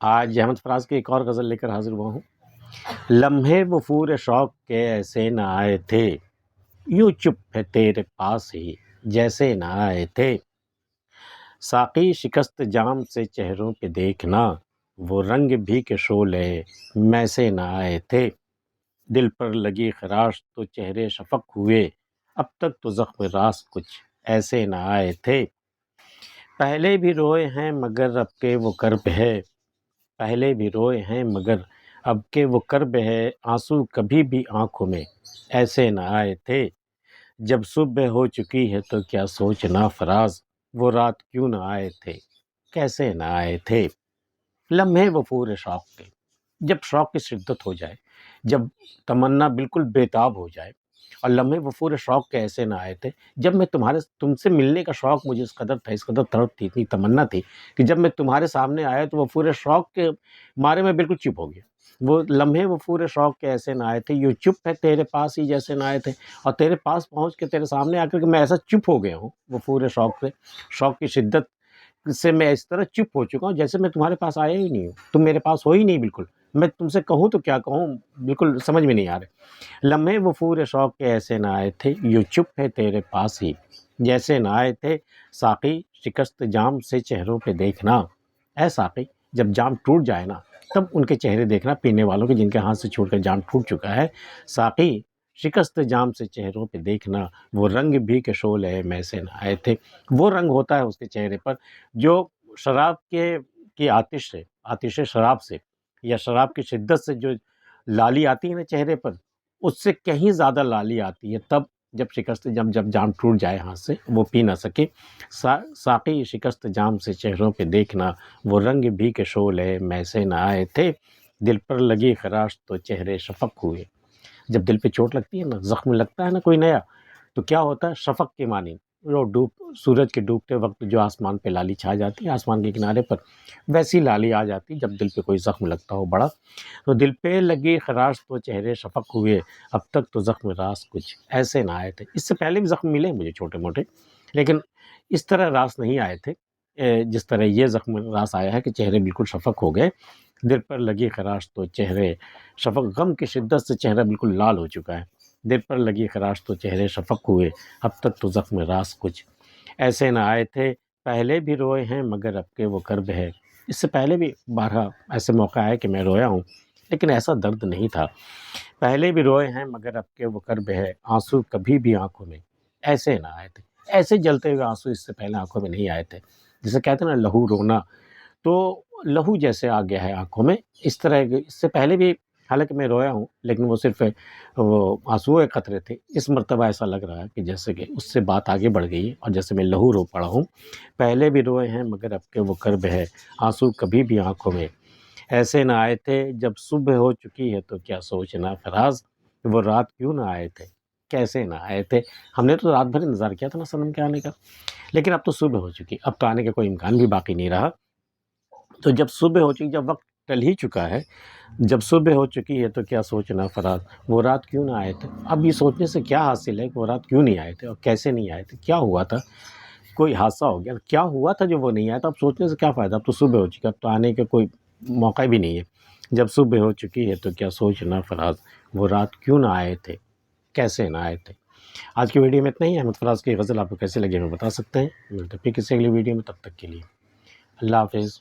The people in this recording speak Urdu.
آج احمد فراز کی ایک اور غزل لے کر حاضر ہوا ہوں۔ لمحے وفور شوق کے ایسے نہ آئے تھے، یوں چپ ہے تیرے پاس ہی جیسے نہ آئے تھے۔ ساقی شکست جام سے چہروں پہ دیکھنا، وہ رنگ بھی کے شعلے میں سے نہ آئے تھے۔ دل پر لگی خراش تو چہرے شفق ہوئے، اب تک تو زخم راس کچھ ایسے نہ آئے تھے۔ پہلے بھی روئے ہیں مگر اب کے وہ کرب ہے، پہلے بھی روئے ہیں مگر اب کے وہ کرب ہے، آنسو کبھی بھی آنکھوں میں ایسے نہ آئے تھے۔ جب صبح ہو چکی ہے تو کیا سوچنا فراز، وہ رات کیوں نہ آئے تھے، کیسے نہ آئے تھے۔ لمحے وفور شوق کے، جب شوق کی شدت ہو جائے، جب تمنا بالکل بےتاب ہو جائے، اور لمحے وفور شوق کے ایسے نہ آئے تھے، جب میں تم سے ملنے کا شوق مجھے اس قدر تھا، اس قدر تڑپ تھی، اتنی تمنا تھی کہ جب میں تمہارے سامنے آیا تو وفور شوق کے مارے میں بالکل چپ ہو گیا۔ وہ لمحے وفور شوق کے ایسے نہ آئے تھے، یوں چپ ہے تیرے پاس ہی جیسے نہ آئے تھے۔ اور تیرے پاس پہنچ کے تیرے سامنے آ کر کے میں ایسا چپ ہو گیا ہوں وفور شوق سے، شوق کی شدت سے میں اس طرح چپ ہو چکا ہوں جیسے میں تمہارے پاس آیا ہی نہیں ہوں، تم میرے پاس ہو ہی نہیں بالکل۔ میں تم سے کہوں تو کیا کہوں، بالکل سمجھ میں نہیں آ رہے۔ لمحے وفور شوق کے ایسے نہ آئے تھے، یوں چپ ہے تیرے پاس ہی جیسے نہ آئے تھے۔ ساقی شکست جام سے چہروں پہ دیکھنا، اے ساقی جب جام ٹوٹ جائے نا تب ان کے چہرے دیکھنا، پینے والوں کے جن کے ہاتھ سے چھوٹ کر جام ٹوٹ چکا ہے۔ ساقی شکست جام سے چہروں پہ دیکھنا، وہ رنگ بھی کے شعلے میں سے نہ آئے تھے۔ وہ رنگ ہوتا ہے اس کے چہرے پر جو شراب کی آتش سے، آتش شراب سے یا شراب کی شدت سے جو لالی آتی ہے نا چہرے پر، اس سے کہیں زیادہ لالی آتی ہے تب جب جب جام ٹوٹ جائے ہاتھ سے، وہ پی نہ سکے۔ ساقی شکست جام سے چہروں پہ دیکھنا، وہ رنگ بھی کے شعلے میں سے نہ آئے تھے۔ دل پر لگی خراش تو چہرے شفق ہوئے۔ جب دل پہ چوٹ لگتی ہے نا، زخم لگتا ہے نا کوئی نیا، تو کیا ہوتا ہے، شفق کے معنی وہ سورج کے ڈوبتے وقت جو آسمان پہ لالی چھا جاتی ہے آسمان کے کنارے پر، ویسی لالی آ جاتی جب دل پہ کوئی زخم لگتا ہو بڑا۔ تو دل پہ لگی خراش تو چہرے شفق ہوئے، اب تک تو زخم راس کچھ ایسے نہ آئے تھے۔ اس سے پہلے بھی زخم ملے مجھے چھوٹے موٹے، لیکن اس طرح راس نہیں آئے تھے جس طرح یہ زخم راس آیا ہے کہ چہرے بالکل شفق ہو گئے۔ دل پر لگی خراش تو چہرے شفق، غم کی شدت سے چہرہ بالکل لال ہو چکا ہے۔ دل پر لگی خراش تو چہرے شفق ہوئے، اب تک تو زخم راس کچھ ایسے نہ آئے تھے۔ پہلے بھی روئے ہیں مگر اب کے وہ کرب ہے۔ اس سے پہلے بھی بارہا ایسے موقع آئے کہ میں رویا ہوں، لیکن ایسا درد نہیں تھا۔ پہلے بھی روئے ہیں مگر اب کے وہ کرب ہے، آنسو کبھی بھی آنکھوں میں ایسے نہ آئے تھے۔ ایسے جلتے ہوئے آنسو اس سے پہلے آنکھوں میں نہیں آئے تھے۔ جسے کہتے ہیں نا لہو رونا، تو لہو جیسے آ گیا ہے آنکھوں میں اس طرح۔ اس سے پہلے بھی حالانکہ میں رویا ہوں، لیکن وہ صرف وہ آنسو قطرے تھے۔ اس مرتبہ ایسا لگ رہا ہے کہ جیسے کہ اس سے بات آگے بڑھ گئی ہے اور جیسے میں لہو رو پڑا ہوں۔ پہلے بھی روئے ہیں مگر اب کے وہ کرب ہے، آنسو کبھی بھی آنکھوں میں ایسے نہ آئے تھے۔ جب صبح ہو چکی ہے تو کیا سوچنا فراز، وہ رات کیوں نہ آئے تھے، کیسے نہ آئے تھے۔ ہم نے تو رات بھر انتظار کیا تھا نا صنم کے آنے کا، لیکن اب تو صبح ہو چکی، اب تو آنے کا کوئی امکان بھی باقی نہیں رہا۔ تو جب صبح ہو چکی، جب وقت ٹل ہی چکا ہے، جب صبح ہو چکی ہے تو کیا سوچنا فراز، وہ رات کیوں نہ آئے تھے۔ اب یہ سوچنے سے کیا حاصل ہے کہ وہ رات کیوں نہیں آئے تھے اور کیسے نہیں آئے تھے، کیا ہوا تھا، کوئی حادثہ ہو گیا، کیا ہوا تھا جو وہ نہیں آیا تھا۔ اب سوچنے سے کیا فائدہ، اب تو صبح ہو چکی، اب تو آنے کا کوئی موقع بھی نہیں ہے۔ جب صبح ہو چکی ہے تو کیا سوچنا فراز، وہ رات کیوں نہ آئے تھے، کیسے نہ آئے تھے۔ آج کی ویڈیو میں اتنا ہی ہے۔ احمد فراز کی غزل آپ کو کیسے لگے ہمیں بتا سکتے ہیں۔ ملتے ہیں پھر کسی اگلی ویڈیو میں، تب تک کے لیے اللہ حافظ۔